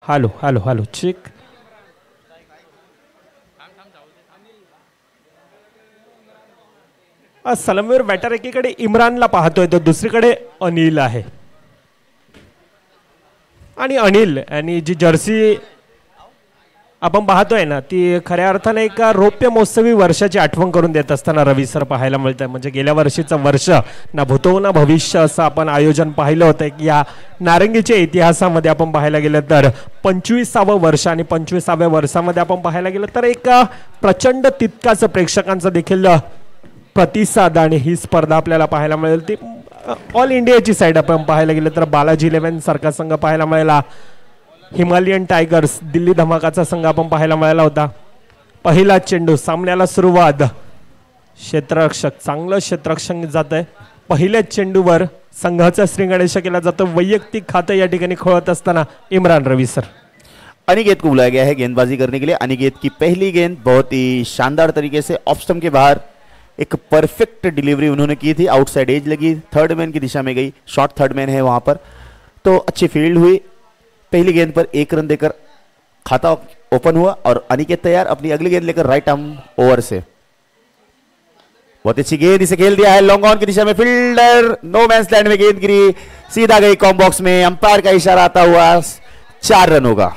Hello hello hello check. सलामीवर batter एकीकडे इम्रानला पाहतोय तर दुसरीकडे अनिल आहे. आणि अनिल आणि जी जर्सी आपण पाहतोय ना ती खऱ्या अर्थाने एक रौप्य महोत्सवी वर्षाची आठवण करून देत असताना रवी सर पाहायला मिळतंय. म्हणजे गेल्या वर्षीचं वर्ष ना भूतो ना भविष्य असं आपण आयोजन पाहिलं होतं. या नारंगीच्या इतिहासामध्ये आपण पाहायला गेलं तर 25वं वर्ष आणि 25व्या वर्षामध्ये आपण पाहायला गेलं तर एक प्रचंड तितकाच प्रेक्षकांचा देखील प्रतिसाद आणि ही स्पर्धा आपल्याला पाहायला मिळेल. ती ऑल इंडियाची साईड आपण पाहायला गेलं तर बालाजी 11 सारखा संघ पाहायला मिळाला. हिमालयन टायगर्स दिल्ली धमाकाचा संघ आपण पाहायला मिळाला होता. पहिला चेंडू सामन्याला सुरुवात. क्षेत्ररक्षक चांगलं क्षेत्ररक्षण जात आहे. पहिल्या चेंडूवर संघाचा श्रीगणेश केला जातो. वैयक्तिक खातं या ठिकाणी खोळत असताना इम्रान रवी सर. अनिकेत को बुलाया गया है गेंदबाजी करने के लिए. अनिकेत की पहली गेंद बहुत ही शानदार तरीके से ऑफ स्टंप के बाहर एक परफेक्ट डिलीवरी उन्होंने की थी. आउटसाइड एज लगी, थर्ड मैन की दिशा में गई. शॉर्ट थर्ड मैन है वहां पर, तो अच्छी फील्ड हुई. पहली गेंद पर 1 रन देकर खाता ओपन हुआ और अनिकेत तैयार अपनी अगली गेंद लेकर राइट आर्म ओवर से. बहुत अच्छी गेंद इसे खेल दिया है लॉन्ग ऑन की दिशा में. फील्डर नो मैंस लैंड में गेंद गिरी, सीधा गई कॉम बॉक्स में. अंपायर का इशारा आता हुआ 4 रन होगा.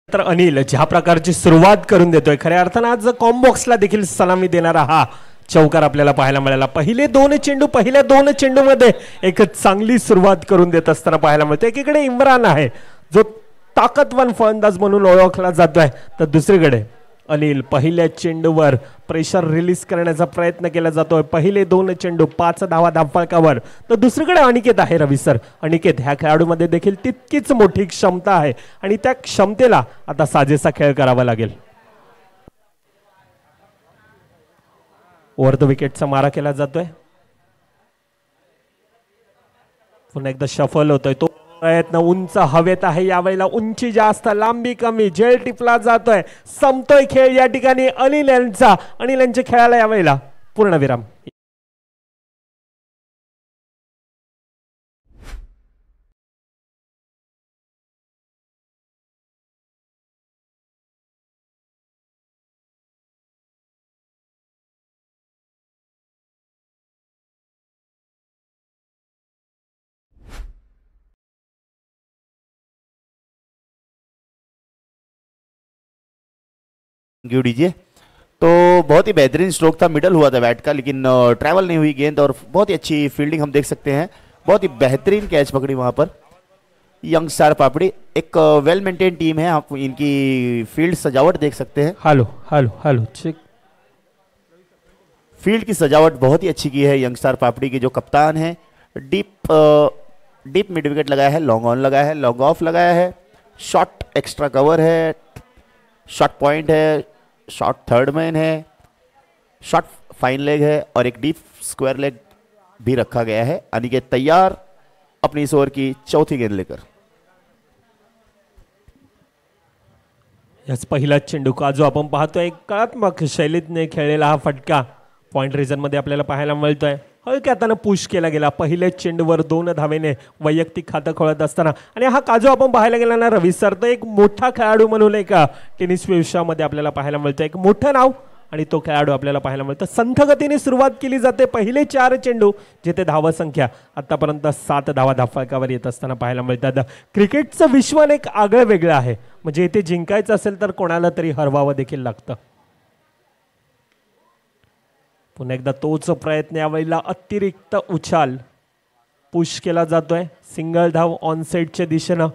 तर अनिल ज्या प्रकारची सुरुवात करून देतोय खऱ्या अर्थानं आज कॉम्बॉक्सला देखील सलामी देणारा हा चौकार आपल्याला पाहायला मिळाला. पहिल्या 2 चेंडूमध्ये एक चांगली सुरुवात करून देत असताना पाहायला मिळते. एकीकडे इम्रान आहे जो ताकदवान फलंदाज म्हणून ओळखला जातोय तर दुसरीकडे अनिल पहिल्या चेंडूवर प्रेशर रिलीज करण्याचा प्रयत्न केला जातोय. पहिले 2 चेंडू 5 धावा धावफलकावर. तर दुसरीकडे अनिकेत आहे रवी सर. अनिकेत ह्या खेळाडूमध्ये देखील तितकीच मोठी क्षमता आहे आणि त्या क्षमतेला आता साजेसा खेळ करावा लागेल. ओव्हर द विकेटचा मारा केला जातोय. पुन्हा एकदा शफल होतोय. तो प्रयत्न उंच हवेत आहे. यावेळेला उंची जास्त लांबी कमी झेल टिपला जातोय. संपतोय खेळ या ठिकाणी अनिल यांच्या खेळाला यावेळेला पूर्णविराम. दीजिए. तो बहुत ही बेहतरीन स्ट्रोक था, मिडल हुआ था बैट का, लेकिन ट्रैवल नहीं हुई गेंद और बहुत ही अच्छी फील्डिंग हम देख सकते हैं. बहुत ही बेहतरीन कैच पकड़ी वहां पर यंग स्टार पापड़ी. एक वेल मेंटेन टीम है. आप इनकी फील्ड सजावट देख सकते हैं. Hello hello hello check. Field की सजावट बहुत ही अच्छी की है यंग स्टार पापड़ी के जो कप्तान है. डीप मिड विकेट लगाया है, लॉन्ग ऑन लगाया है, लॉन्ग ऑफ लगाया है, शॉर्ट एक्स्ट्रा कवर है, शॉर्ट पॉइंट है, शॉर्ट थर्ड मैन है, शॉर्ट फाइन लेग है और एक डीप स्क्वायर लेग भी रखा गया है. अनिकेत तैयार अपनी इस ओवर की चौथी गेंद लेकर. याच पहिला चेंडू का जो आपण पाहतोय कलात्मक शैलीने खेळलेला हा फटका पॉइंट रिजन मध्ये आपल्याला पाहायला मिळतोय. हलक्या हाताने पुश केला गेला. पहिल्या चेंडूवर 2 धावेने वैयक्तिक खातं खोळत असताना आणि हा काजू आपण पाहायला गेला ना रवी सर तर एक मोठा खेळाडू म्हणून एक टेनिस विश्वामध्ये आपल्याला पाहायला मिळतं. एक मोठं नाव आणि तो खेळाडू आपल्याला पाहायला मिळतं. संथ गतीने सुरुवात केली जाते. पहिले 4 चेंडू जिथे धावा संख्या आतापर्यंत 7 धावा धावफलकावर येत असताना पाहायला मिळतात. क्रिकेटचं विश्व एक आगळं वेगळं आहे. म्हणजे इथे जिंकायचं असेल तर कोणाला तरी हरवावं देखील लागतं. पुन्हा एकदा तोच प्रयत्न यावेळेला अतिरिक्त उछाल पुश केला जातोय. सिंगल धाव ऑन साइडच्या दिशेनं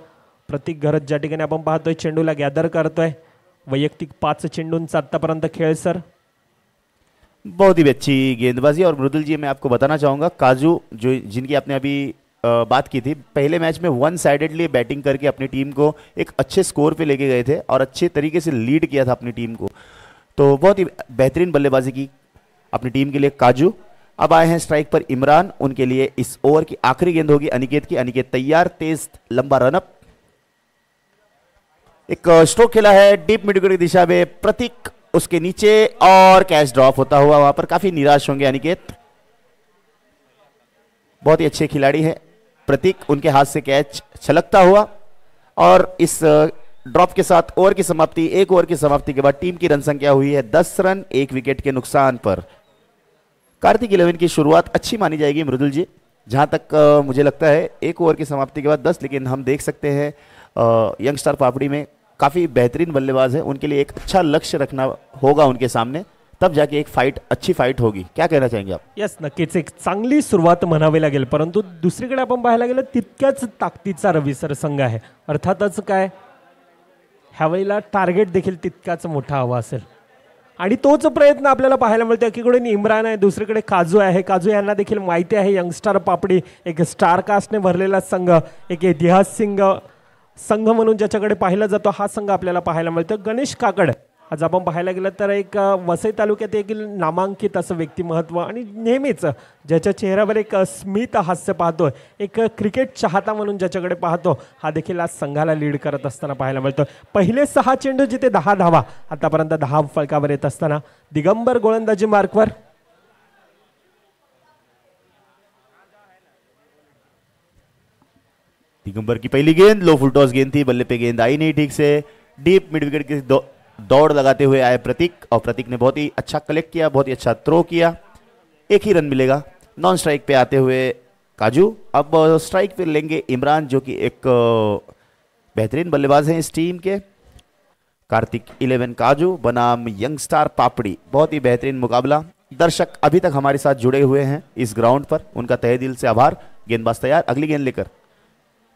प्रतीक घरत ज्या ठिकाणी आपण पाहतोय चेंडूला गॅदर करतोय. वैयक्तिक 5 चेंडूंचा आतापर्यंत खेळ सर. बहुत ही अच्छी गेंदबाजी. और मृदुल जी मैं आपको बताना चाहूँगा काजू जो जिनकी आपने अभी बात की थी, पहले मैच में 1 साइडेडली बैटिंग करके अपनी टीम को एक अच्छे स्कोर पे लेके गए थे और अच्छे तरीके से लीड किया था अपनी टीम को. तो बहुत ही बेहतरीन बल्लेबाजी की अपनी टीम के लिए काजू. अब आए हैं स्ट्राइक पर इमरान. उनके लिए इस ओवर की आखिरी गेंद होगी अनिकेत की. अनिकेत तैयार, तेज लंबा रनअप. एक स्ट्रोक खेला है डीप मिड विकेट की दिशा में, प्रतीक उसके नीचे और कैच ड्रॉप होता हुआ वहां पर काफी निराश होंगे अनिकेत। बहुत ही अच्छे खिलाड़ी हैं प्रतीक, उनके हाथ से कैच छलकता हुआ और इस ड्रॉप के साथ ओवर की समाप्ति, एक ओवर की समाप्ति के बाद टीम की रन संख्या हुई है 10 रन 1 विकेट के नुकसान पर। कार्तिक 11 की शुरुआत अच्छी मानी जाएगी मृदुल जी, जहां तक मुझे लगता है एक ओवर की समाप्ति के बाद 10, लेकिन हम देख सकते हैं यंगस्टार पापड़ी में काफी बेहतरीन बल्लेबाज है, उनके लिए एक अच्छा लक्ष्य रखना होगा उनके सामने, तब जाके एक फाइट, अच्छी फाइट होगी। क्या कहना चाहेंगे आप? यस, नक्कीच एक चांगली सुरुवात म्हणावी लागेल, परंतु दुसरीकडे आपण पाहायला गेलं तितक्याच ताकदीचा रविसर संघ आहे। अर्थातच काय ह्यावेळेला टार्गेट देखील तितकाच मोठा हवा असेल आणि तोच प्रयत्न आपल्याला पाहायला मिळतो। एकीकडे इम्रान आहे, दुसरीकडे काजू आहे। काजू यांना देखील माहिती आहे यंगस्टार पापडी एक स्टार कास्टने भरलेला संघ, एक ऐतिहासिक संघ म्हणून ज्याच्याकडे पाहिला जातो हा संघ आपल्याला पाहायला मिळतो। गणेश काकड आज आपण पाहायला गेलं तर एक वसई तालुक्यात एक नामांकित असं व्यक्तिमत्व आणि नेहमीच ज्याच्या चेहऱ्यावर एक स्मित हास्य पाहतो, एक क्रिकेट चाहता म्हणून ज्याच्याकडे पाहतो, हा देखील आज संघाला लीड करत असताना पाहायला मिळतो। पहिले 6 चेंडू जिथे 10 धावा, आतापर्यंत 10 फलकावर येत असताना दिगंबर गोलंदाजी मार्कवर। दिगंबर की पहली गेंद लो फुल टॉस गेंद थी, बल्ले पे गेंद आई नहीं ठीक से, डीप मिड विकेट की दौड़ लगाते हुए आए प्रतीक, और प्रतीक ने बहुत ही अच्छा कलेक्ट किया, बहुत ही अच्छा थ्रो किया, एक ही रन मिलेगा। नॉन स्ट्राइक पे आते हुए काजू, अब स्ट्राइक पे लेंगे इमरान जो कि एक बेहतरीन बल्लेबाज हैं इस टीम के। कार्तिक 11 काजू बनाम यंगस्टार पापड़ी, बहुत ही बेहतरीन मुकाबला। दर्शक अभी तक हमारे साथ जुड़े हुए हैं इस ग्राउंड पर, उनका तहे दिल से आभार। गेंदबाज तैयार, अगली गेंद लेकर,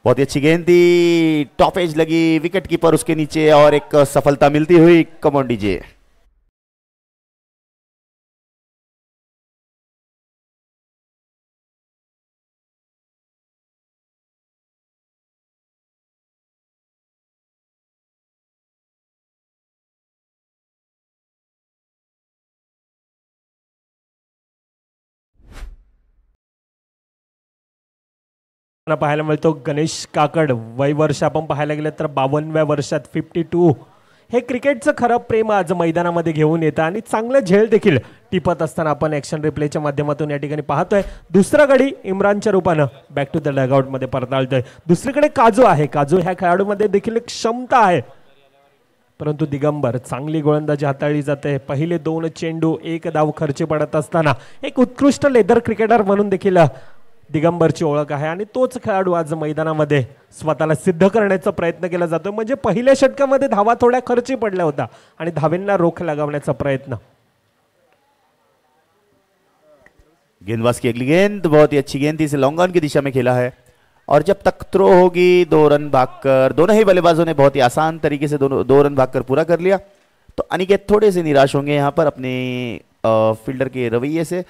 बहुत ही अच्छी गेंद थी, टॉप एज लगी, विकेट कीपर उसके नीचे और एक सफलता मिलती हुई। Come on DJ. पाहायला मिळतो गणेश काकड, वय वर्ष आपण पाहायला गेलं तर 52व्या वर्षात 52। हे क्रिकेटचं खरं प्रेम आज मैदानामध्ये घेऊन येतं आणि चांगलं झेल देखील टिपत असताना आपण ॲक्शन रिप्लेच्या माध्यमातून या ठिकाणी पाहतोय। दुसरा गडी इम्रानच्या रूपानं बॅक टू द डगआउट मध्ये परताळतोय। दुसरीकडे काजू आहे, काजू ह्या खेळाडूमध्ये देखील एक क्षमता आहे, परंतु दिगंबर चांगली गोलंदाजी हाताळली जाते। पहिले 2 चेंडू 1 धाव खर्ची पडत असताना एक उत्कृष्ट लेदर क्रिकेटर म्हणून देखील दिगंबरची ओळख आहे आणि तोच खेळाडू आज मैदानामध्ये स्वतःला सिद्ध करण्याचा प्रयत्न केला जातो। म्हणजे पहिल्या षटकामध्ये धावा थोड्या खर्ची पडल्या होत्या आणि धावेंना रोख लगावण्याचा प्रयत्न। गेंदबाज की अगली गेंद बहुत ही अच्छी गेंद थी, इसे लॉन्ग ऑन की दिशा में खेला है और जब तक थ्रो होगी 2 रन भागकर, दोनों ही बल्लेबाजों ने बहुत ही आसान तरीके से 2 रन भागकर पूरा कर लिया। तो अनिकेत थोड़े से निराश होंगे यहाँ पर अपने फील्डर के रवैये से।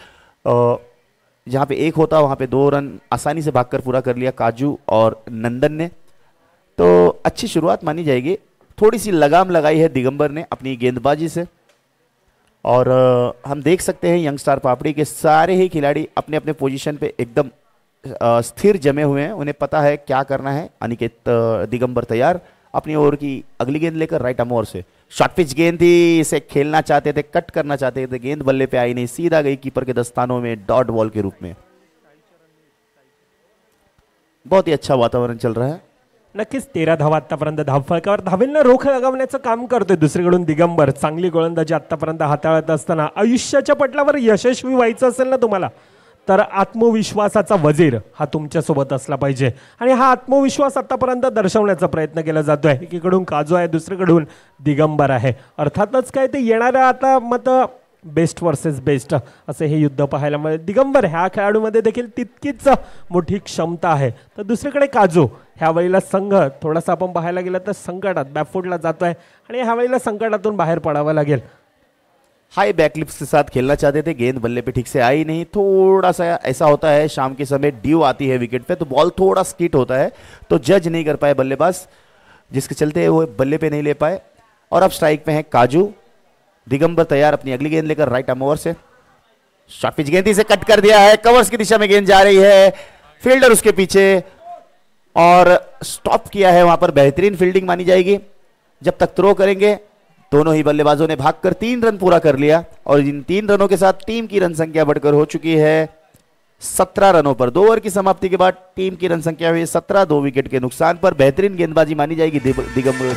जहाँ पे 1 होता वहाँ पे 2 रन आसानी से भागकर पूरा कर लिया काजू और नंदन ने, तो अच्छी शुरुआत मानी जाएगी। थोड़ी सी लगाम लगाई है दिगंबर ने अपनी गेंदबाजी से और हम देख सकते हैं यंगस्टार पापड़ी के सारे ही खिलाड़ी अपने अपने पोजीशन पे एकदम स्थिर जमे हुए हैं, उन्हें पता है क्या करना है। अनिकेत दिगंबर तैयार, अपनी ओवर की अगली गेंद लेकर राइट आर्म ओवर से। शॉर्ट पिच गेंद थी, इसे खेलना चाहते थे, कट करना चाहते थे, गेंद बल्ले पे आई नहीं, सीधा गई कीपर के दस्तानों में डॉट बॉल के रूप में। बहुत ही अच्छा वातावरण चल रहा है। नक्कीच 13 धावा आतापर्यंत धावफलकावर, धावेंना रोख लगावण्याचं काम करतोय। दुसरीकडून दिगंबर चांगली गोलंदाजी आतापर्यंत हाताळत असताना आयुष्याच्या पटलावर यशस्वी व्हायचं असेल ना तुम्हाला, तर आत्मविश्वासाचा वजीर हा तुमच्या सोबत असला पाहिजे आणि हा आत्मविश्वास आतापर्यंत दर्शवण्याचा प्रयत्न केला जातोय। एकीकडून काजू आहे, दुसरीकडून दिगंबर आहे। अर्थातच काय ते येणाऱ्या आता मत बेस्ट वर्सेस बेस्ट असे हे युद्ध पाहायला मिळेल। दिगंबर ह्या खेळाडूमध्ये देखील तितकीच मोठी क्षमता आहे, तर दुसरीकडे काजू ह्या वेळेला संघ थोडासा आपण पाहायला गेलं तर संकटात बॅकफुटला जातोय आणि ह्या वेळेला संकटातून बाहेर पडावं लागेल। हाई बैकलिप्स के साथ खेलना चाहते थे, गेंद बल्ले पे ठीक से आई नहीं। थोड़ा सा ऐसा होता है शाम के समय ड्यू आती है विकेट पे, तो बॉल थोड़ा स्किट होता है, तो जज नहीं कर पाए बल्लेबाज, जिसके चलते वो बल्ले पे नहीं ले पाए। और अब स्ट्राइक पे है काजू। दिगंबर तैयार, अपनी अगली गेंद लेकर राइट आर्म ओवर से। शॉर्ट पिच गेंद से कट कर दिया है, कवर्स की दिशा में गेंद जा रही है, फील्डर उसके पीछे और स्टॉप किया है, वहां पर बेहतरीन फील्डिंग मानी जाएगी। जब तक थ्रो करेंगे। दोनों ही बल्लेबाजों ने भागकर 3 रन पूरा कर लिया और इन 3 रनों के साथ टीम की रन संख्या बढ़कर हो चुकी है 17 रनों पर। 2 ओवर की समाप्ति के बाद टीम की रन संख्या हुई 17, 2 विकेट के नुकसान पर। बेहतरीन गेंदबाजी मानी जाएगी दिगंबर।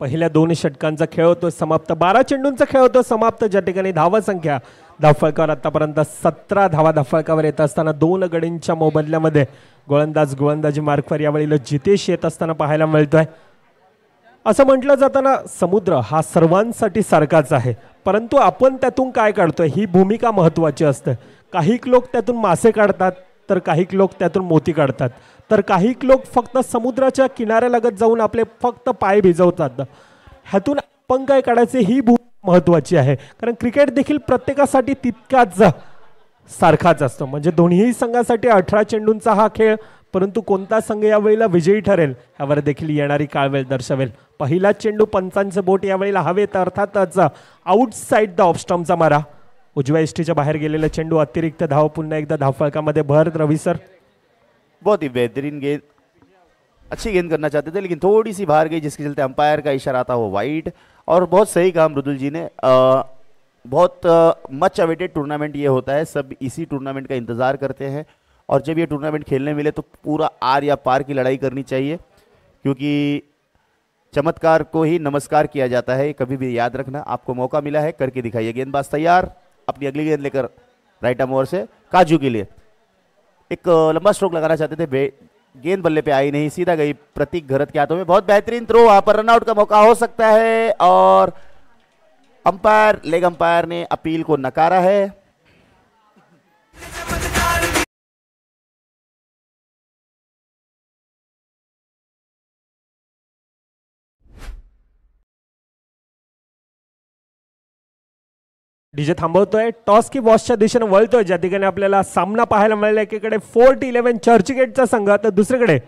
पहिल्या 2 षटकांचा खेळ होतो समाप्त, 12 चेंडूंचा खेळ होतो समाप्त, ज्या ठिकाणी धावा संख्या धावफलकावर आतापर्यंत 17 धावा धावफलकावर येत असताना 2 गडींच्या मोबदल्यामध्ये गोलंदाजी मार्कवर यावेळी जितेश येत असताना पाहायला मिळतोय. असं म्हटलं जाताना समुद्र हा सर्वांसाठी सारखाच आहे, परंतु आपण त्यातून काय काढतोय ही भूमिका महत्त्वाची असते. काही लोक त्यातून मासे काढतात, तर काही लोक त्यातून मोती काढतात, तर काही लोक फक्त समुद्राच्या किनाऱ्यालगत जाऊन आपले फक्त पाय भिजवतात. ह्यातून आपण काय काढायचे ही भूमिका महत्त्वाची आहे, कारण क्रिकेट देखील प्रत्येकासाठी तितकाच सारखाच असतो. म्हणजे दोन्ही संघासाठी 18 चेंडूंचा हा खेळ, परंतु कोणता संघ यावेळेला विजयी ठरेल यावर देखील येणारी काळवेळ दर्शवेल. पहिला चेंडू पंचांचे बोट यावेळेला हवेत, अर्थातच आउटसाइड द ऑफ स्टंपचा मारा. उजव्या इष्टीच्या बाहेर गेलेला चेंडू, अतिरिक्त धाव, पुन्हा एकदा धावफलकामध्ये भर. रवी सर बहुत ही बेहतरीन गेंद, अच्छी गेंद करना चाहते थे लेकिन थोड़ी सी बाहर गई, जिसके चलते अंपायर का इशारा था वो वाइड. और बहुत सही काम मृदुल जी ने. बहुत मच अवेटेड टूर्नामेंट ये होता है, सब इसी टूर्नामेंट का इंतजार करते हैं और जब ये टूर्नामेंट खेलने मिले तो पूरा आर या पार की लड़ाई करनी चाहिए, क्योंकि चमत्कार को ही नमस्कार किया जाता है. कभी भी याद रखना, आपको मौका मिला है, करके दिखाइए. गेंदबाज तैयार, अपनी अगली गेंद लेकर राइट आर्म ओवर से काजू के लिए एक लंबा स्ट्रोक लगाना चाहते थे, गेंद बल्ले पे आई नहीं, सीधा गई प्रतीक घरत के हाथों में. बहुत बेहतरीन थ्रो, वहां पर रनआउट का मौका हो सकता है और अंपायर, लेग अंपायर ने अपील को नकारा है. डीजे थांबवतोय, टॉस की बॉसच्या दिशेने वळतोय, ज्या ठिकाणी आपल्याला सामना पाहायला मिळाला. एकीकडे 4-11 चर्चगेटचा संघ, तर दुसरीकडे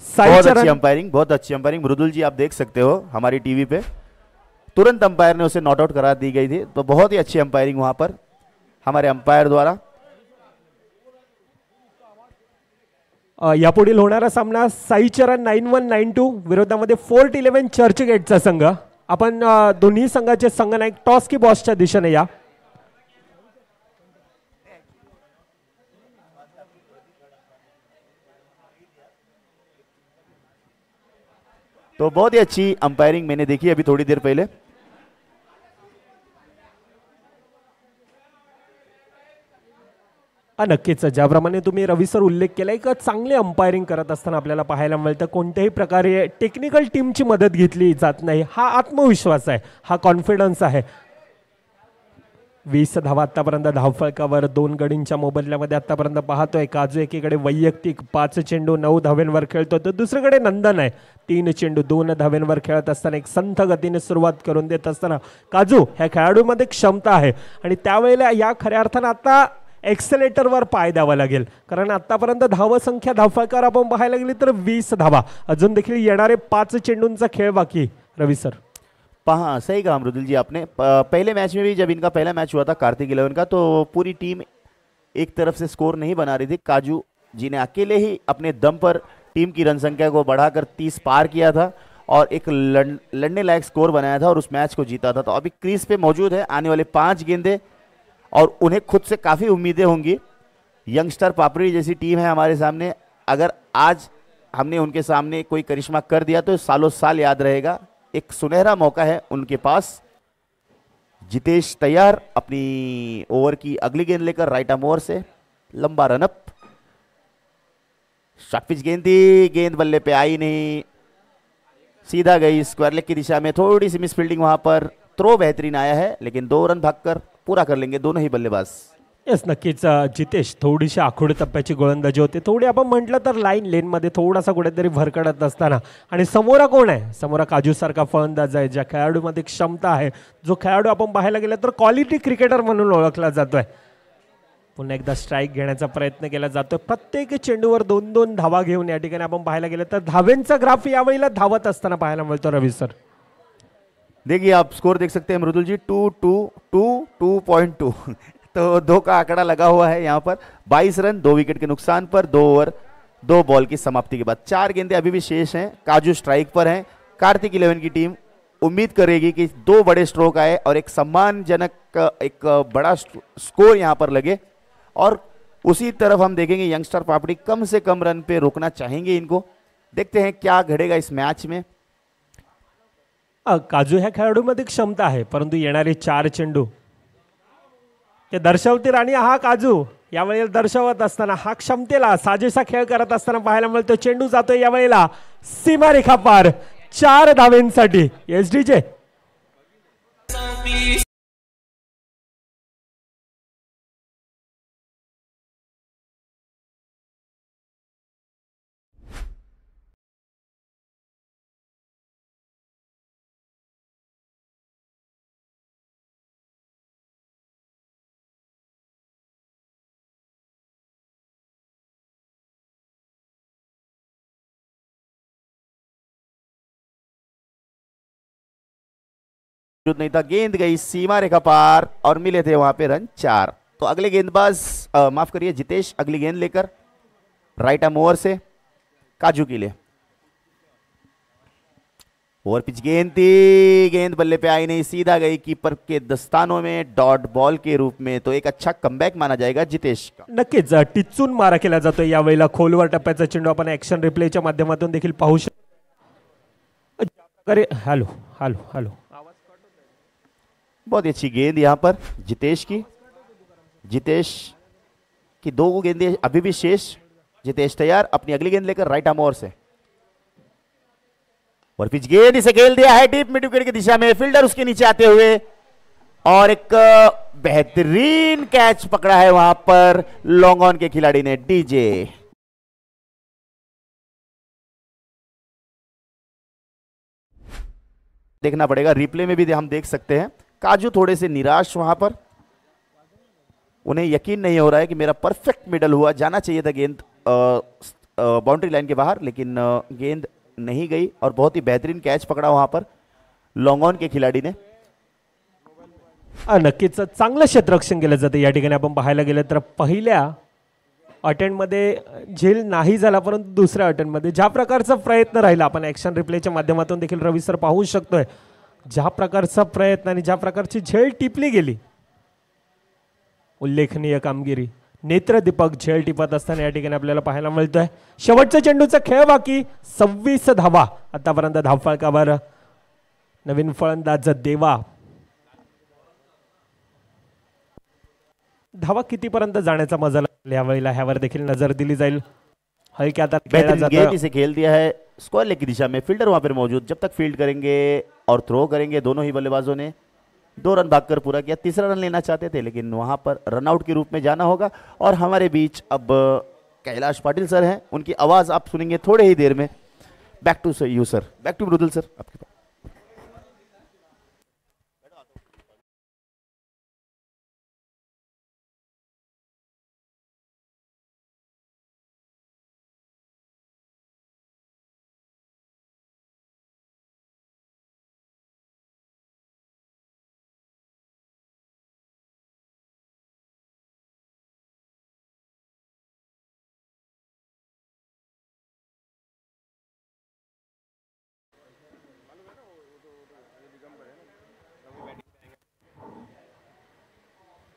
बहुत अच्छी अंपायरिंग, बहुत अच्छी अंपायरिंग. मृदुल जी आप देख सकते हो हमारी टीवी पे, तुरंत अंपायर ने उसे नॉट आउट करा दी गई थी. तो बहुत ही अच्छी अंपायरिंग वहां पर हमारे अंपायर द्वारा. यापुढील होणारा सामना साईचरण 9192 विरोधामध्ये 4-11 चर्चगेटचा संघ. आपण दोन्ही संघाचे संघनायक टॉस की बॉसच्या दिशेने या. तो बहुत ही अच्छी अंपायरिंग मैंने देखी अभी थोड़ी देर पहले. नक्कीच, ज्याप्रमाणे तुम्ही रवी सर उल्लेख केला, एक चांगली अंपायरिंग करत असताना आपल्याला पाहायला मिळतं कोणत्याही प्रकारे टेक्निकल टीमची मदत घेतली जात नाही. हा आत्मविश्वास आहे, हा कॉन्फिडन्स आहे. 20 धावा आतापर्यंत धावफलकावर, 2 गडींच्या मोबदल्यामध्ये आतापर्यंत पाहतोय. काजू एकीकडे वैयक्तिक 5 चेंडू 9 धाव्यांवर खेळतो, तर दुसरीकडे नंदन आहे 3 चेंडू 2 धाव्यांवर खेळत असताना एक संथ गतीने सुरुवात करून देत असताना काजू ह्या खेळाडूमध्ये क्षमता आहे आणि त्यावेळेला या खऱ्या अर्थानं आता एक्सेलेटरवर पाय द्यावा लागेल, कारण आतापर्यंत धावसंख्या धावफलकावर आपण पाहायला गेली तर 20 धावा, अजून देखील येणारे 5 चेंडूंचा खेळ बाकी. रवी सर हाँ सही कहा मृदुल जी आपने. पहले मैच में भी जब इनका पहला मैच हुआ था कार्तिक 11 का, तो पूरी टीम एक तरफ से स्कोर नहीं बना रही थी. काजू जी ने अकेले ही अपने दम पर टीम की रन संख्या को बढ़ाकर 30 पार किया था और एक लड़ने लायक स्कोर बनाया था और उस मैच को जीता था. तो अभी क्रीज पे मौजूद है आने वाले 5 गेंदे और उन्हें खुद से काफ़ी उम्मीदें होंगी. यंगस्टर पापड़ी जैसी टीम है हमारे सामने. अगर आज हमने उनके सामने कोई करिश्मा कर दिया तो सालों साल याद रहेगा. एक सुनहरा मौका है उनके पास. जितेश तैयार, अपनी ओवर की अगली गेंद लेकर राइट आर्म ओवर से लंबा रनअप. शॉर्ट पिच गेंद थी, गेंद बल्ले पे आई नहीं, सीधा गई स्क्वायर लेग की दिशा में. थोड़ी सी मिस फील्डिंग वहां पर. थ्रो बेहतरीन आया है लेकिन 2 रन भागकर पूरा कर लेंगे दोनों ही बल्लेबाज. येस नक्कीच जितेश, थोडीशी आखोडी टप्प्याची गोलंदाजी होते. थोडी आपण म्हटलं तर लाईन लेनमध्ये थोडासा कुठेतरी भरकटत असताना, आणि समोरा कोण आहे, समोरा काजू सारखा फलंदाज आहे, ज्या खेळाडूमध्ये क्षमता आहे, जो खेळाडू आपण पाहायला गेला तर क्वालिटी क्रिकेटर म्हणून ओळखला जातोय. पुन्हा एकदा स्ट्राईक घेण्याचा प्रयत्न केला जातोय. प्रत्येक चेंडूवर 2-2 धावा घेऊन या ठिकाणी आपण पाहायला गेलं तर धावेंचा ग्राफ यावेळेला धावत असताना पाहायला मिळतो. रवी सर देखिए आप स्कोर देख सकते हैं मृदुल जी 2-2-2-2.2 तो 2 का आंकड़ा लगा हुआ है यहाँ पर. 22 रन 2 विकेट के नुकसान पर 2 ओवर 2 बॉल की समाप्ति के बाद 4 गेंदें अभी भी शेष हैं. काजू स्ट्राइक पर हैं. कार्तिक 11 की टीम उम्मीद करेगी कि 2 बड़े स्ट्रोक आए और एक सम्मानजनक एक बड़ा स्कोर यहां पर लगे. और उसी तरफ हम देखेंगे यंगस्टर पापड़ी कम से कम रन पे रोकना चाहेंगे इनको. देखते हैं क्या घडेगा इस मैच में. काजू ह्या खेळाडूमध्ये क्षमता आहे, परंतु येणारे 4 चेंडू ते दर्शवतील आणि हा काजू यावेळेला दर्शवत असताना हा क्षमतेला साजेसा खेळ करत असताना पाहायला मिळतो. चेंडू जातोय यावेळेला सीमारेखा पार 4 धावेंसाठी. एसडीचे नहीं था. गेंद गई सीमा रेखा पार और मिले थे वहां पे रन 4. तो अगले गेंदबाज माफ करिए जितेश अगली गेंद लेकर राइट आर्म ओवर से काजू के लिए. ओवर पिच गेंद थी. गेंद बल्ले पे आई नहीं, सीधा गई कीपर के दस्तानों में डॉट बॉल के रूप में. तो एक अच्छा कमबॅक माना जाएगा जितेश का. नक्कीच टिचून मारा केला जातोय यावेळेला. खोलवर टप्प्याचा चेंडू आपण ऍक्शन रिप्लेच्या माध्यमातून देखील पाहू शकतो. हॅलो हॅलो हॅलो बहुत अच्छी गेंद यहां पर जितेश की. जितेश की 2 गेंदें अभी भी शेष. जितेश तैयार अपनी अगली गेंद लेकर राइट आर्म ओवर से. और पिच गेंद इसे खेल दिया है डीप मिड विकेट की दिशा में. फील्डर उसके नीचे आते हुए और एक बेहतरीन कैच पकड़ा है वहां पर लॉन्ग ऑन के खिलाड़ी ने. डीजे देखना पड़ेगा. रिप्ले में भी हम देख सकते हैं काजू थोड़े से निराश वहां पर. उन्हें यकीन नहीं हो रहा है कि मेरा परफेक्ट मिडल हुआ. जाना चाहिए था गेंद बाउंड्री लाइन के बाहर, लेकिन गेंद नहीं गई और बहुत ही बेहतरीन कैच पकड़ा वहां पर लॉन्ग ऑन के खिलाड़ी ने. नक्कीच चांगलं क्षेत्ररक्षण केलं जातं या ठिकाणी. आपण पाहायला गेलं तर पहिल्या अटेम्प्टमध्ये झेल नाही झाला, परंतु दुसऱ्या अटेम्प्टमध्ये ज्या प्रकारचा प्रयत्न राहिला आपण ॲक्शन रिप्लेच्या माध्यमातून देखील रवी सर पाहू शकतोय. ज्या प्रकारचा प्रयत्न आणि ज्या प्रकारची झेल टिपली गेली, उल्लेखनीय कामगिरी. नेत्रदीपक झेल टिपत असताना या ठिकाणी आपल्याला पाहायला मिळतोय. शेवटच्या चेंडूचा खेळ बाकी. 26 धावा आतापर्यंत धावफलकावर. नवीन फलंदाज देवा. धावा कितीपर्यंत जाण्याचा मजा यावेळेला ह्यावर देखील नजर दिली जाईल. हलक्या गेंद इसे खेल दिया है स्क्वायर लेग की दिशा में. फील्डर वहां पर मौजूद. जब तक फील्ड करेंगे और थ्रो करेंगे दोनों ही बल्लेबाजों ने 2 रन भागकर पूरा किया. तीसरा रन लेना चाहते थे, लेकिन वहां पर रनआउट के रूप में जाना होगा. और हमारे बीच अब कैलाश पाटिल सर हैं. उनकी आवाज आप सुनेंगे थोड़े ही देर में. Back to you sir. Back to Mridul sir आपके पास.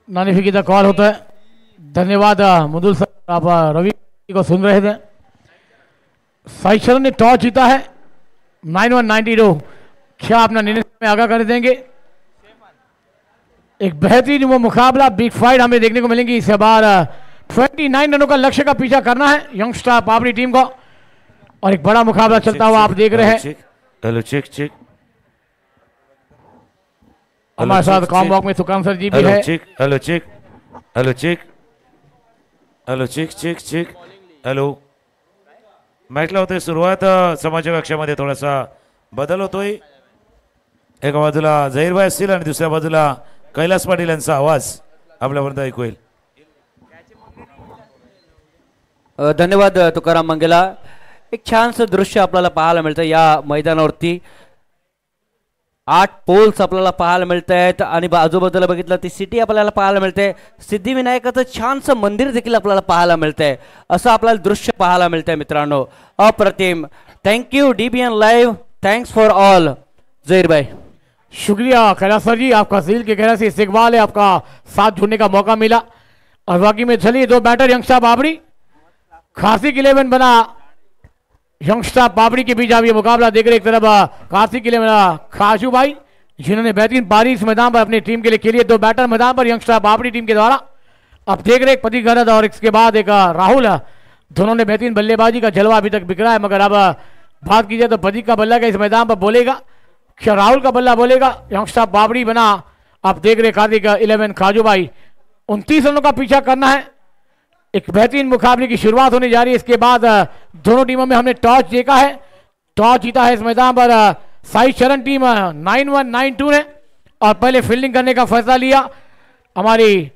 नानीफिकी का कॉल होता है. धन्यवाद मृदुल सर, आप रवि को सुन रहे थे. साई शरण ने टॉस जीता है. 9192 क्या अपना निर्णय में आगाह कर देंगे. एक बेहतरीन वो मुकाबला बिग फाइट हमें देखने को मिलेंगी. इस बार 29 रनों का लक्ष्य का पीछा करना है यंगस्टर पावरी टीम को. और एक बड़ा मुकाबला चलता हुआ आप देख रहे हैं. Hello check check. हमारे साथ कॉम में सुकाम सर जी भी है. Hello check. Hello check. Hello check check check. Hello. मॅचला होते सुरुवात. समाज कक्षामध्ये थोडासा बदल होतोय. एका बाजूला झहीरभाई असतील आणि दुसऱ्या बाजूला कैलास पाटील यांचा आवाज आपल्यापर्यंत ऐकू येईल. धन्यवाद तुकाराम मंगेला. एक छानसं दृश्य आपल्याला पाहायला मिळतं या मैदानावरती. 8 पोल्स आपल्याला पाहायला मिळत आहेत आणि आजूबाजूला बघितलं ती सिटी आपल्याला पाहायला मिळते. सिद्धिविनायकाचं छानसं मंदिर देखील आपल्याला पाहायला मिळतंय. असं आपल्याला दृश्य पाहायला मिळतंय मित्रांनो. अप्रतिम. Thank you DBN live. Thanks for all. Zaheer भाई शुक्रिया कैलासर जी, आपका दिल के गहरे से इस्तकबाल है, आपका साथ जुड़ने का मौका मिला. और बाकी में चलिए 2 बैटर यंगस्टर बाबरी खासिक 11 बना यंगस्टर बाबरी के बीच आप ये मुकाबला देख रहे. एक तरफ कार्तिक 11 खाजू भाई जिन्होंने बेहतरीन पारी इस मैदान पर अपनी टीम के लिए खेली है. 2 बैटर मैदान पर यंगस्टर बाबरी टीम के द्वारा. अब देख रहे एक पति गरद और इसके बाद एक राहुल. दोनों ने बेहतरीन बल्लेबाजी का जलवा अभी तक बिखरा है. मगर अब बात की जाए तो पति का बल्ला का इस मैदान पर बोलेगा क्या राहुल का बल्ला बोलेगा. यंगस्टर बाबरी बना. आप देख रहे कार्तिक 11 खाजू भाई 29 रनों का पीछा करना है. एक बेहतरीन मुकाबले की शुरुआत होने जा रही है. इसके बाद दोनों टीमों में हमने टॉस देखा है. टॉस जीता है इस मैदान पर साई शरण टीम 9192 ने और पहले फील्डिंग करने का फैसला लिया. हमारी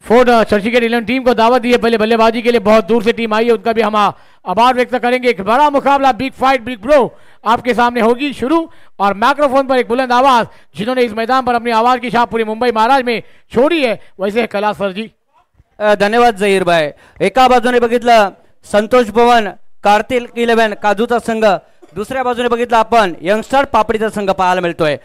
फोर्ड चर्चिकेट 11 टीम को दावत दी है पहले बल्लेबाजी के लिए. बहुत दूर से टीम आई है, उनका भी हम आभार व्यक्त करेंगे. एक बड़ा मुकाबला बिग फाइट बिग ब्रो आपके सामने होगी शुरू. और माइक्रोफोन पर एक बुलंद आवाज जिन्होंने इस मैदान पर अपनी आवाज की छाप पूरी मुंबई महाराज में छोड़ी है वैसे है कैलासर जी. धन्यवाद जहीर भाई. एका बाजूने बघितलं संतोष भवन कार्तिक 11 काजूचा संघ, दुसऱ्या बाजूने बघितलं आपण यंगस्टर पापडीचा संघ पाहायला मिळतोय.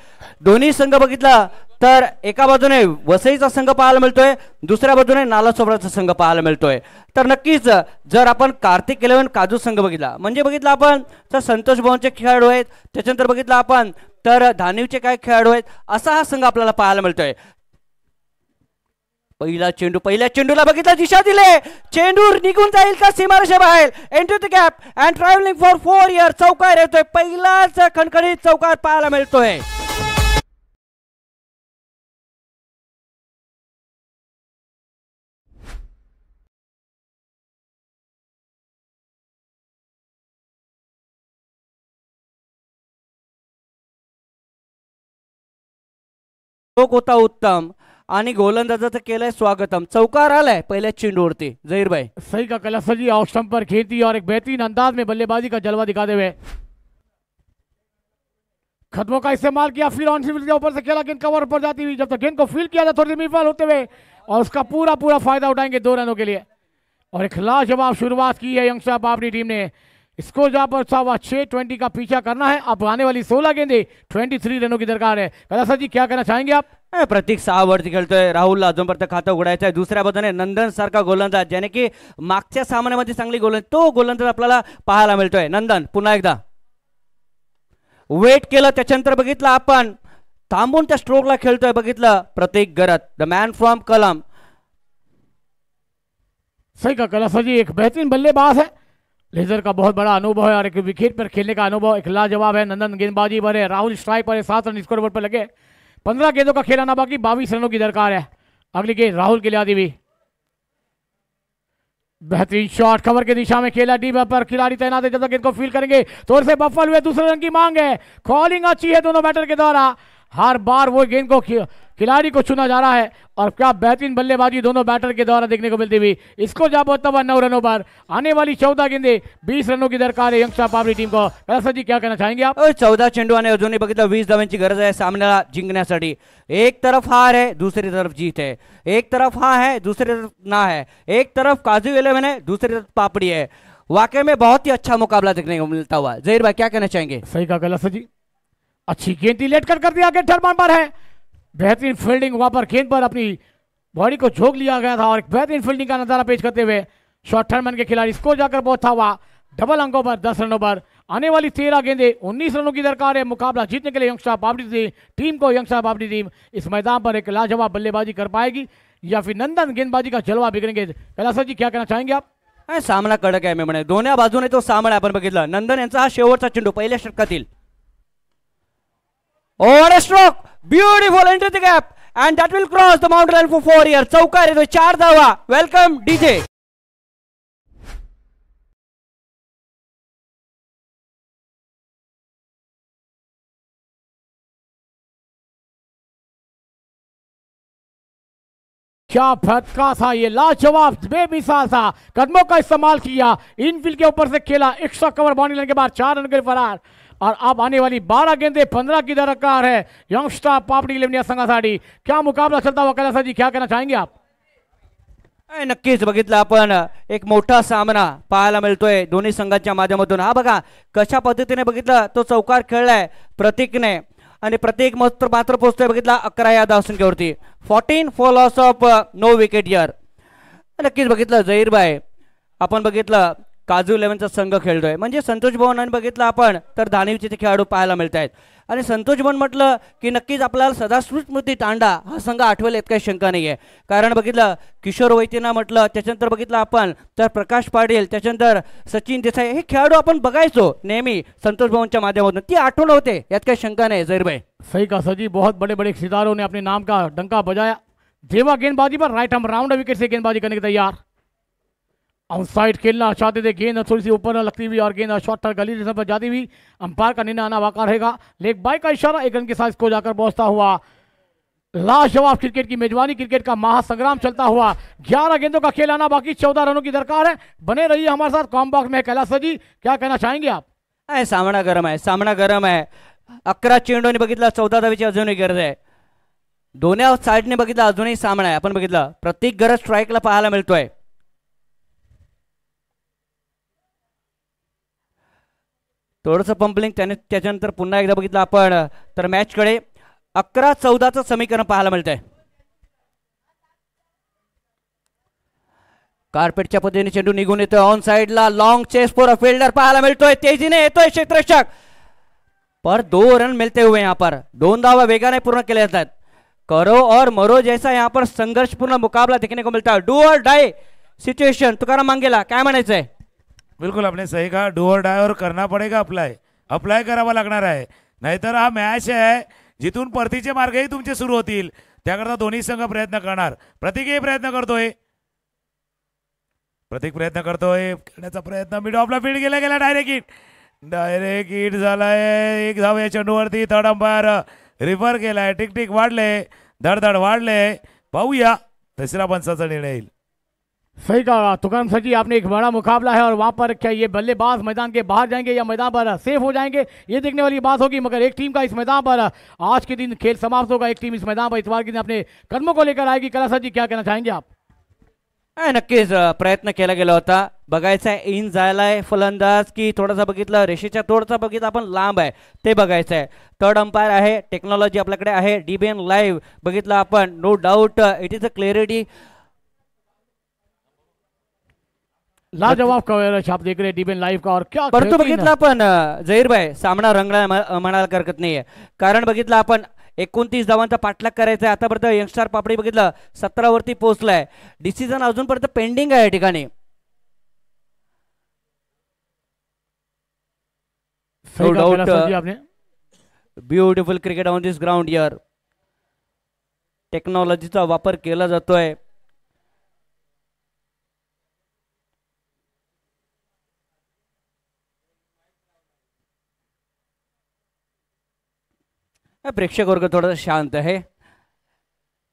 दोन्ही संघ बघितला तर एका बाजूने वसईचा संघ पाहायला मिळतोय, दुसऱ्या बाजूने नालासोपाराचा संघ पाहायला मिळतोय. तर नक्कीच जर आपण कार्तिक 11 काजू संघ बघितला म्हणजे बघितलं आपण तर संतोष भवनचे खेळाडू आहेत, त्याच्यानंतर बघितलं आपण तर धानिवचे काय खेळाडू आहेत, असा हा संघ आपल्याला पाहायला मिळतोय. पहिल्या चेंडूला बघितलं दिशा दिले, चेंडू निघून जाईल का सीमारेषेबाहेर. Into the gap and travelling for 4 here. चौकार येतोय, पहिलाच खणखणीत चौकार पाहायला मिळतोय. होता उत्तम आणि गोलंदाजाचं केलंय स्वागतम. चौकार आलाय पहिल्या चेंडूवरती. जहीर भाई सही का कैलासर जी. ऑफ स्टंप पर खेती और एक बेहतरीन अंदाज में बल्लेबाजी का जलवा दिखाते हुए खत्मों का इस्तेमाल किया. फिर ऑन फील्ड के ऊपर से खेला, गेंद कवर पर जाती हुई. जब तक गेंद को फील्ड किया था थोड़ी मिसफाइल होते हुए और उसका पूरा फायदा उठाएंगे 2 रनों के लिए. और एक लाजवाब शुरुआत की है यंगस्टर बाबरी टीम ने. इसको जहां पर 620 का पीछा करना है. अब आने वाली 16 गेंदे 23 रनों की दरकार है. कैलासर जी क्या कहना चाहेंगे आप. प्रतीक 6 वरती खेळतोय. राहुलला अजूनपर्यंत खातं उघडायचं आहे. दुसऱ्या बाजूने नंदन सारखा गोलंदाज ज्याने की मागच्या सामन्यामध्ये चांगली तो गोलंदाज आपल्याला पाहायला मिळतोय. नंदन पुन्हा एकदा वेट केलं, त्याच्यानंतर बघितलं आपण थांबून त्या स्ट्रोकला खेळतोय. बघितलं प्रतीक गरत द मॅन फ्रॉम कलम. सही का कैलासर जी. एक बेहतरीन बल्लेबाज है, लेजर का बहुत बड़ा अनुभव है और एक विकेट पर खेलने का अनुभव एक लाजवाब है. नंदन गेंदबाजी पर है, राहुल स्ट्राइक पर है. 7 रन स्कोर बोर्ड पर लगे. 15 गेंदों का खेलाना बाकी, 22 रनों की दरकार है. अगली गेंद राहुल के लिए आती हुई. बेहतरीन शॉट कवर की दिशा में खेला. डी पर खिलाड़ी तैनात है, जब तक गेंद को फील करेंगे तो से बफल हुए. दूसरे रन की मांग है. कॉलिंग अच्छी है दोनों बैटर के द्वारा. हर बार वो गेंद को खिलाड़ी को चुना जा रहा है और क्या बेहतरीन बल्लेबाजी दोनों बैटर के द्वारा देखने को मिलती हुई. इसको जा पहुंचता 9 रनों पर. आने वाली 14 गेंदे 20 रनों की दरकार है यंगस्टर बाबरी टीम को. कैलासर जी क्या कहना चाहेंगे आप. 14 चेंडू आणि अजूनही बघितलं 20 धावांची गरज आहे सामन्याला जिंकण्यासाठी. एक तरफ हार है, दूसरी तरफ जीत है. एक तरफ हाँ है, दूसरी तरफ ना है. एक तरफ काजू 11 है, दूसरी तरफ पापड़ी है. वाकई में बहुत ही अच्छा मुकाबला देखने को मिलता हुआ. जहीर भाई क्या कहना चाहेंगे. सही कहा कैलासर जी. अच्छी गेंद लेट कर दिया. गेंद टर्बान पर है. बेहतरीन फील्डिंग वहां पर गेंद पर अपनी बॉडी को झोंक लिया गया था और एक बेहतरीन फील्डिंग का नजारा पेश करते हुए शॉर्ट टर्मन के खिलाड़ी इसको जाकर पहुंचा हुआ डबल अंकों पर 10 रनों पर. आने वाली 13 गेंदे 19 रनों की दरकार है. मुकाबला जीतने के लिए यंगस्टर बाबरी टीम को यंगस्टर बाबरी टीम इस मैदान पर एक लाजवाब बल्लेबाजी कर पाएगी या फिर नंदन गेंदबाजी का जलवा बिगड़ेंगे. कैलासर जी क्या कहना चाहेंगे आप. सामना कडक आहे. मी म्हणे दोन्ही बाजूने तो सामना आपण बघितला. नंदन यांचा हा शेवटचा चेंडू पहिल्या षटकातील. What a stroke! Beautiful into the gap and that will cross the boundary line for 4 years. चौकार येतोय, 4 धावा. Welcome DJ. क्या फटका था ये, लाजवाब बेमिसाल था, कदमों का इस्तेमाल किया, इनफील्ड के ऊपर से खेला, एक्स्ट्रा कवर बाउंड्री लाइन के बाद 4 रन के फरार। और अब आने वाली 12 गेंदे 15 की दरकार है यंगस्टर पापड़ी लेवनिया संघासाठी। क्या मुकाबला चलता हुआ कैलास जी, क्या कहना चाहेंगे आप? नक्कीच बघितलं आपण एक मोठा सामना पाहायला मिळतोय दोन्ही संघांच्या माध्यमातून। हा बघा कशा पद्धतीने बघितलं तो चौकार खेळलाय प्रतीकने आणि प्रतीक मात्र पोहोचतोय बघितला 11 या धावसंख्येवरती, 14 for loss of no wicket here. नक्कीच बघितलं जहीरबाई, आपण बघितलं काजू 11चा संघ खेळतोय म्हणजे संतोष भवन आणि बघितलं आपण तर धानिवचे ते खेळाडू पाहायला मिळत आहेत। आणि संतोष भवन म्हटलं की नक्कीच आपल्याला सदास्मृती तांडा हा संघ आठवेल यात काही शंका नाही आहे। कारण बघितलं किशोर वैतीना म्हटलं, त्याच्यानंतर बघितलं आपण तर प्रकाश पाटील, त्याच्यानंतर सचिन देसाई, हे खेळाडू आपण बघायचो नेहमी संतोष भवनच्या माध्यमातून, ती आठवण होते यात काही शंका नाही जहीरभाई। सही कहा सर जी, बहुत बड़े बड़े सितारों ने अपने नाम का डंका बजाया। देवा गेंदबाजी पर राइट हम राउंड विकेट से गेंदबाजी करने के तैयार, आउटसाइड खेलना चाहते थे, गेंद थोड़ी सी ऊपर लगती हुई और गेंद शॉर्ट गली जैसा पर जाती हुई, अंपायर का निर्णय आना वाक़ा रहेगा। लेग बाय का इशारा, 1 रन के साथ को जाकर पहुंचता हुआ। लाजवाब क्रिकेट की मेजबानी, क्रिकेट का महासंग्राम चलता हुआ, 11 गेंदों का खेल आना बाकी, 14 रनों की दरकार है। बने रहिए हमारे साथ कॉम बॉक्स में। कैलास जी क्या कहना चाहेंगे आप? सामना गरम आहे, सामना गरम आहे। 11 चेंडूने बघितला, 14 धावेची अजूनही गरज आहे। दोन्ही साईडने बघितला अजूनही सामना आहे। आपण बघितलं प्रत्येक गरज स्ट्राईकला पाहायला मिळतोय। थोडंसं पंपलिंग त्याने, त्याच्यानंतर पुन्हा एकदा बघितलं आपण तर मॅचकडे 11-14चं समीकरण पाहायला मिळतंय। कार्पेटच्या पद्धतीने चेंडू निघून येतोय, ऑन साइडला long chase for a fielder पाहायला मिळतोय, तेजीने येतोय क्षेत्ररक्षक पर 2 रन मिलते हुए यहाँ पर 2 धावा वेगाने पूर्ण केले जातात। करो और मरो जैसा यहाँ पर संघर्षपूर्ण मुकाबला देखने को मिलता है, डू और डाई सिचुएशन। तुकाराम मांगेला काय म्हणायचंय? बिल्कुल आपने सही कहा, डू और डाय और करना पड़ेगा, अप्लाय करावा लागणार आहे, नाहीतर हा मॅच आहे जिथून परतीचे मार्गही तुमचे सुरू होतील, त्याकरता दोन्ही संघ प्रयत्न करणार। प्रतीकही प्रयत्न करतोय, करण्याचा प्रयत्न मिड ऑफला फील्ड गेला डायरेक्ट हिट झालाय। 1 धाव या चेंडूवरती, थर्ड अंपायर रिफर केलाय, टिक वाढले, धडधड वाढले, पाहूया तिसरा पंचाचा निर्णय येईल। सही कहा तुकाराम सर जी, आपने एक बड़ा मुकाबला है और वहां पर क्या ये बल्लेबाज मैदान के बाहर जाएंगे या मैदान पर सेफ हो जाएंगे, ये देखने वाली बात होगी। मगर एक टीम का इस मैदान पर आज के दिन खेल समाप्त होगा, एक टीम इस मैदान पर इतवार के दिन अपने कदमों को लेकर आएगी। कैलास सर जी क्या कहना चाहेंगे आप? नक्कीच प्रयत्न केला गेला होता, बघायचा आहे इन जायलाय फलंदाज की थोडासा बघितलं रेषेच्या थोडासा बघितलं आपण लांब आहे ते बघायचं आहे। थर्ड अंपायर आहे, टेक्नॉलॉजी आपल्याकडे आहे, डीबीएन लाईव्ह बघितलं आपण, no doubt it is a clarity. लाजवाब कव्हरेज आप देख रहे हैं डीबीएन लाईव्ह का, और क्या परंतु बघितलं आपण जहीरभाई सामना रंगला म्हणायला हरकत नाहीये, कारण बघितलं आपण 29 धावांचा पाठलाग करायचा आहे आतापर्यंत। यंगस्टर पापडी बघितलं 17 वरती पोहोचलाय, डिसिजन अजूनपर्यंत पेंडिंग आहे या ठिकाणी। No doubt beautiful cricket on this ground here, टेक्नॉलॉजीचा वापर केला जातोय। प्रेक्षक वर्ग थोडा शांत आहे।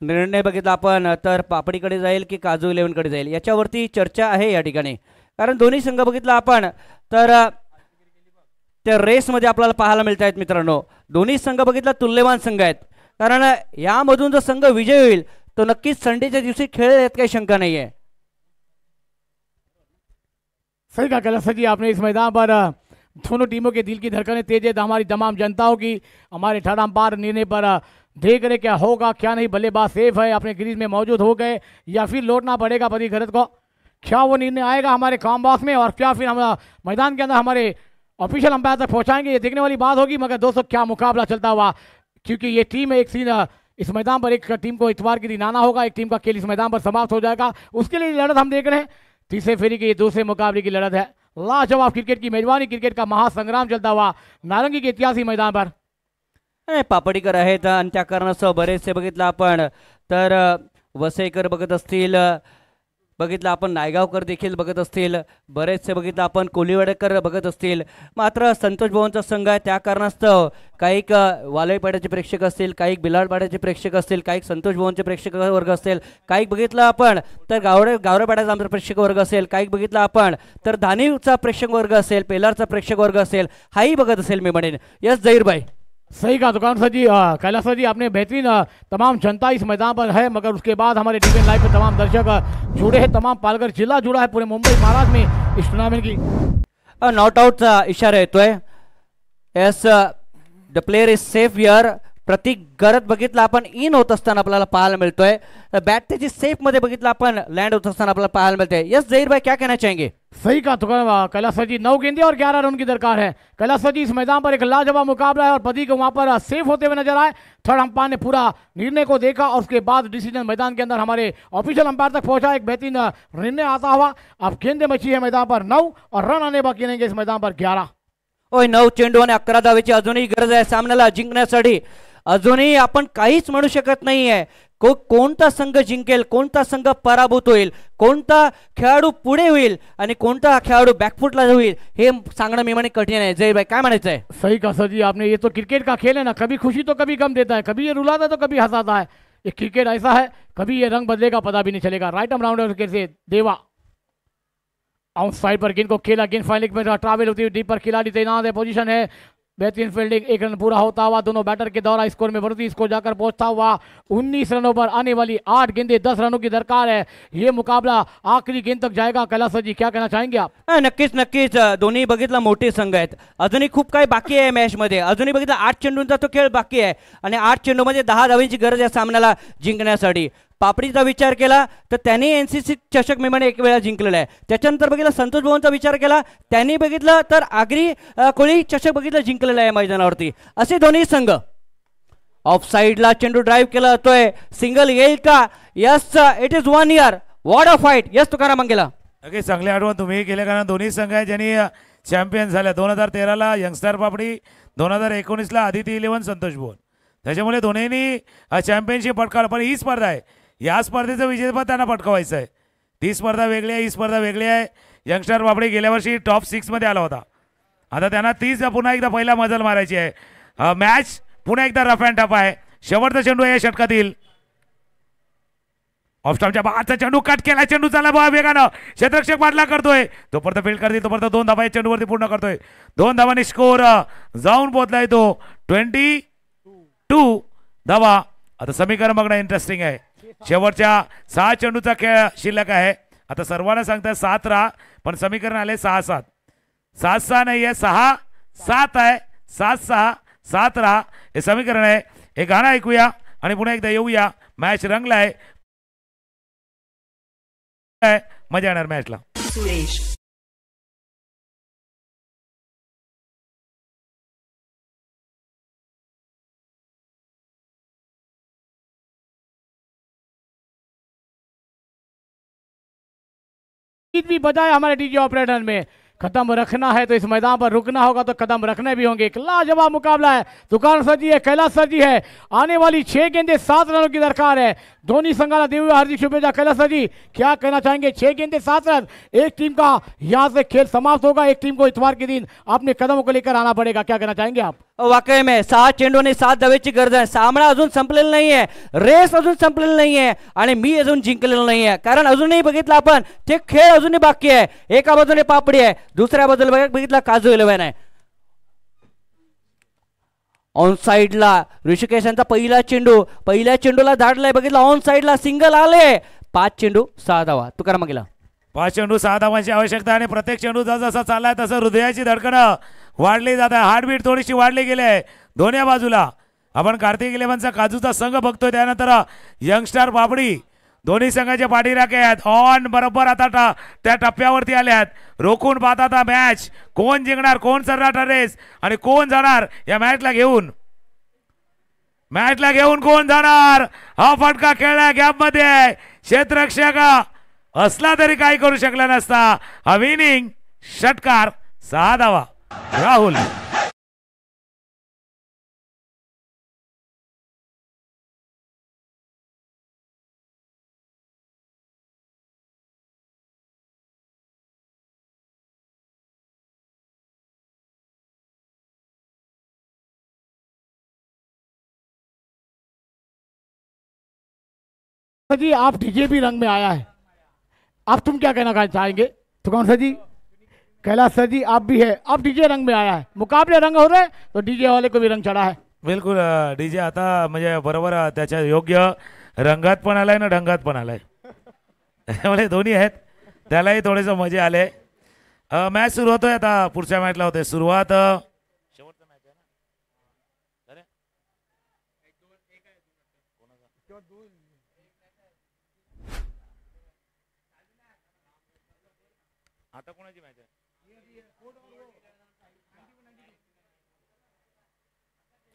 निर्णय बघितला आपण तर पापडीकडे जाईल की काजू 11 कडे जाईल याच्यावरती चर्चा आहे या ठिकाणी, कारण दोन्ही संघ बघितला आपण तर त्या रेसमध्ये आपल्याला पाहायला मिळत आहेत मित्रांनो। दोन्ही संघ बघितला तुल्यमान संघ आहेत, कारण यामधून जो संघ विजय होईल तो नक्कीच संडेच्या दिवशी खेळेल यात काही शंका नहीं है। सही कहा कैलाश जी आपने, इस मैदान पर दोनों टीमों के दिल की धड़कनें तेज है, हमारी तमाम जनताओं की हमारे 18 अंपायर निर्णय पर देख रहे क्या होगा क्या नहीं, बल्लेबाज सेफ है अपने क्रीज में मौजूद हो गए या फिर लौटना पड़ेगा पति गरत को, क्या वो निर्णय आएगा हमारे कॉम बॉक्स में और क्या फिर हम मैदान के अंदर हमारे ऑफिशियल अंपायर तक पहुंचाएंगे, ये देखने वाली बात होगी। मगर दोस्तों क्या मुकाबला चलता हुआ, क्योंकि ये टीम एक सीन इस मैदान पर एक टीम को इतवार के दिन आना होगा, एक टीम का खेल इस मैदान पर समाप्त हो जाएगा, उसके लिए लड़त हम देख रहे हैं। तीसरे फेरी के दूसरे मुकाबले की लड़त है, लाजवाब क्रिकेट की मेजबानी, क्रिकेट का महासंग्राम चलता हुआ नारंगी के ऐतिहासिक मैदान पर। पापडीकर आहेत आणि त्या कारणास्तव बरेचसे बघितलं आपण तर वसईकर बघत असतील बघितलं आपण नायगावकर देखील बघत असतील, बरेचसे बघितलं आपण कोलिवाडेकर बघत असतील. मात्र संतोष भवनचा संघ आहे त्या कारणास्तव काही वालईपाड्याचे प्रेक्षक असतील, काही बिलाडपाड्याचे प्रेक्षक असतील, काही संतोष भवनचे प्रेक्षक वर्ग असतील, काही बघितलं आपण तर गावरेपाड्याचा आमचा प्रेक्षक वर्ग असेल, काही बघितलं आपण तर धानीचा प्रेक्षक वर्ग असेल, पेलारचा प्रेक्षक वर्ग असेल, हाही बघत असेल मी म्हणेन. यस जहीर भाई. सही कहा दुकान सर जी, कैलाश सर जी आपने बेहतरीन, तमाम जनता इस मैदान पर है, मगर उसके बाद हमारे टीवी लाइव पे तमाम दर्शक जुड़े हैं, तमाम पालघर जिला जुड़ा है पूरे मुंबई महाराष्ट्र में इस टूर्नामेंट की. नॉट आउटचा इशारा येतोय. Yes the player is safe here. Prateek गरत बघितलं आपण इन होत असताना आपल्याला पाहायला मिळतोय. बॅट त्याची सेफ मध्ये बघितलं आपण लँड होत असताना आपल्याला पाहायला मिळतंय. यस जहीर भाई क्या कहना चाहेंगे? सही कहा तो कैलाश सर जी, 9 गेंदे और 11 रन की दरकार है. कैलाश सर जी इस मैदान पर एक लाजवाब मुकाबला है और प्रतीक वहां पर सेफ होते हुए नजर आए. थर्ड अंपायर ने पूरा निर्णय को देखा और उसके बाद डिसीजन मैदान के अंदर हमारे ऑफिशियल अंपायर तक पहुंचा. एक बेहतरीन निर्णय आता हुआ. अब गेंदे बची है मैदान पर 9 और रन आने बाकी रहेंगे इस मैदान पर 11. ओय 9 चेंडू आणि 11 धावेची अजूनही गरज आहे सामन्याला जिंकण्यासाठी. अजूनही आपण काहीच म्हणू शकत नाहीये. कोणता संघ जिंकेल, कोणता संघ पराभूत होईल, कोणता खेळाडू पुढे होईल आणि कोणता खेळाडू बॅकफुटला होईल हे सांगणं मी म्हणे कठीण आहे. जय भाई काय म्हणायचं आहे? सही कहा सर जी आपने. ये तो क्रिकेट का खेल है ना, कभी खुशी तो कभी गम देता है, कभी ये रुलाता है तो कभी हंसाता है. ये क्रिकेट ऐसा है, कभी ये रंग बदलेगा पता भी नहीं चलेगा. राइट आर्म राउंडर कैसे देवा आउट साइड पर गेंद को खेला, गेंद फाइनल में ट्रैवल होती हुई डीप पर खिलाड़ी तैनात है. पोजीशन है बेहतरीन फील्डिंग. 1 रन पूरा होता हुआ दोनों बैटर के दौरा स्कोर में बढ़ती स्कोर जाकर पहुंचता हुआ 19 रनों पर आने वाली 8 गेंदे 10 रनों की दरकार है. ये मुकाबला आखिरी गेंद तक जाएगा. कैलाश सर जी क्या कहना चाहेंगे आप? नक्कीच नक्कीच. दोन्ही बघितलं मोठे संघ आहेत. अजूनही खूप काही बाकी आहे मॅच मध्ये. अजूनही बघितलं 8 चेंडूंचा तो खेळ बाकी आहे आणि 8 चेंडूमध्ये 10 धावांची गरज आहे सामन्याला जिंकण्यासाठी. पापडीचा विचार केला तर त्यांनी एनसीसी चषक मी म्हणे 1 वेळा जिंकलेला आहे. त्याच्यानंतर बघितलं संतोष भवनचा विचार केला, त्यांनी बघितलं तर आगरी कोळी चषक बघितलं जिंकलेला आहे मैदानावरती. असे दोन्ही संघ. ऑफ साइडला चेंडू ड्राईव्ह केला जातोय. सिंगल येईल का? Yes it is 1 here. What a fight. Yes Tukaram मंगेला. अगदी चांगले आठवण तुम्ही केले, कारण दोन्ही संघ आहे ज्यांनी चॅम्पियन झाल्या. 2013ला यंगस्टर पापडी, 2019ला आदिती 11 संतोष भुवन. त्याच्यामुळे दोन्हींनी चॅम्पियनशिप पटकावलं. पण ही स्पर्धा आहे, या स्पर्धेचं विजेतेपद त्यांना पटकावायचं आहे. ती स्पर्धा वेगळी आहे, ही स्पर्धा वेगळी आहे. यंगस्टर पापडी गेल्या वर्षी टॉप 6 मध्ये आला होता. आता त्यांना तीच पुन्हा एकदा पहिला मजल मारायची आहे. मॅच पुन्हा एकदा रफ अँड टफ आहे. शेवटचा चेंडू आहे षटकातील. ऑफस्टॉपच्या बाहेरचा चेंडू कट केला. चेंडू चालला बा वेगानं, क्षेत्ररक्षक पाठला करतोय. तोपर्यंत फील्ड करते, तोपर्यंत 2 धावा चेंडूवरती पूर्ण करतोय. 2 धावांनी स्कोर जाऊन पोहोचलाय तो 22 धावा. आता समीकरण बघणं इंटरेस्टिंग आहे. शेवटच्या 6 चेंडूचा खेळ शिल्लक आहे. आता सर्वांना सांगतात 7 राहा, पण समीकरण आले 6-7. 7-6 नाही आहे, 6-7 आहे. 7-6 7 राहा हे समीकरण आहे. हे गाणं ऐकूया आणि पुन्हा एकदा येऊया. मॅच रंगलाय, मजा येणार मॅचला. भी बजाय हमारे डीजे ऑपरेटर में. कदम रखना है तो इस मैदान पर रुकना होगा तो कदम रखने भी होंगे. एक लाजवाब मुकाबला है. दुकान सर जी है, कैलाश सर जी है. आने वाली 6 गेंदे 7 रनों की दरकार है. दोनों संघाला देवी हार्दिक शुभेच्छा. कैलाश सर जी क्या कहना चाहेंगे? 6 गेंदे 7 रन. एक टीम का यहां से खेल समाप्त होगा. एक टीम को इतवार के दिन अपने कदमों को लेकर आना पड़ेगा. क्या कहना चाहेंगे आप? वाकई में 6 चेंडू आणि 7 धावेची गरज आहे. सामना अजून संपलेला नाहीये, रेस अजून संपलेला नाहीये आणि मी अजून जिंकलेलो नाहीये. कारण अजूनही बघितलं आपण ते खेळ अजूनही बाकी आहे. एका बाजूने पापडी आहे, दुसऱ्या बाजूला बघितलं काजू 11 आहे. ऑन साइडला ऋषिकेश यांचा पहिला चेंडू, पहिल्या चेंडूला धाडलाय. बघितलं ऑन साइडला सिंगल आले. 5 चेंडू 6 धावा. तुकाराम गेला. 5 चेंडू 6 धावांची आवश्यकता आणि प्रत्येक चेंडू जसा चाललाय तसं हृदयाची धडकणं वाढली जात आहे. हार्टबीट थोडीशी वाढली गेली आहे दोन्ही बाजूला. आपण कार्तिक 11चा काजूचा संघ बघतोय, त्यानंतर यंगस्टर पापडी दोन्ही संघाच्या पाठीराखे आहेत. ऑन बरोबर आता त्या टप्प्यावरती आले आहेत. रोखून पाहता मॅच कोण जिंकणार, कोण सर्राट रेस आणि कोण जाणार या मॅचला घेऊन कोण जाणार. हा फटका खेळला गॅप मध्ये. क्षेत्ररक्षक असला तरी काही करू शकला नसता. हा विनिंग षटकार 6 धावा. राहुल जी आप डीजे भी रंग में आया है, आप तुम क्या कहना चाहेंगे? तो कौन सा जी? कैलाश सर जी आप भी है, आप डीजे रंग में आया है, मुकाबले रंग हो रहे तो डीजे वाले को भी रंग चढ़ा है. बिलकुल डीजे आता म्हणजे बरोबर त्याच्या योग्य रंगात पण आलाय ना ढंगात पण आलाय. त्यामुळे दोन्ही आहेत, त्यालाही थोडेसे मजे आले. मॅच सुरू होतोय आता, पुढच्या मॅचला होते सुरुवात. शेवटचा मॅच आहे ना.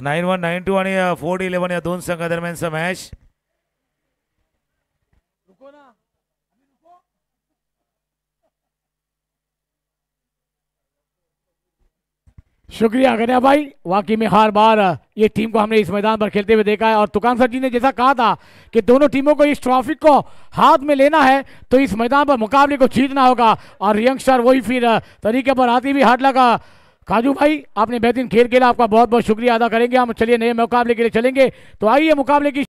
9192 आणि 411 या दोन संघादरम्यानचा मॅच. शुक्रिया गन्या भाई, वाकई में हर बार ये टीम को हमने इस मैदान पर खेलते हुए देखा है और तुकान सर जी ने जैसा कहा था कि दोनों टीमों को इस ट्रॉफी को हाथ में लेना है तो इस मैदान पर मुकाबले को जीतना होगा. और यंगस्टर वही फिर तरीके पर आती हुई हाथ लगा. काजू भाई आपने बेहतरीन खेल खेला, आपका बहुत बहुत शुक्रिया अदा करेंगे हम. चलिए नए मुकाबले के लिए चलेंगे, तो आइए मुकाबले की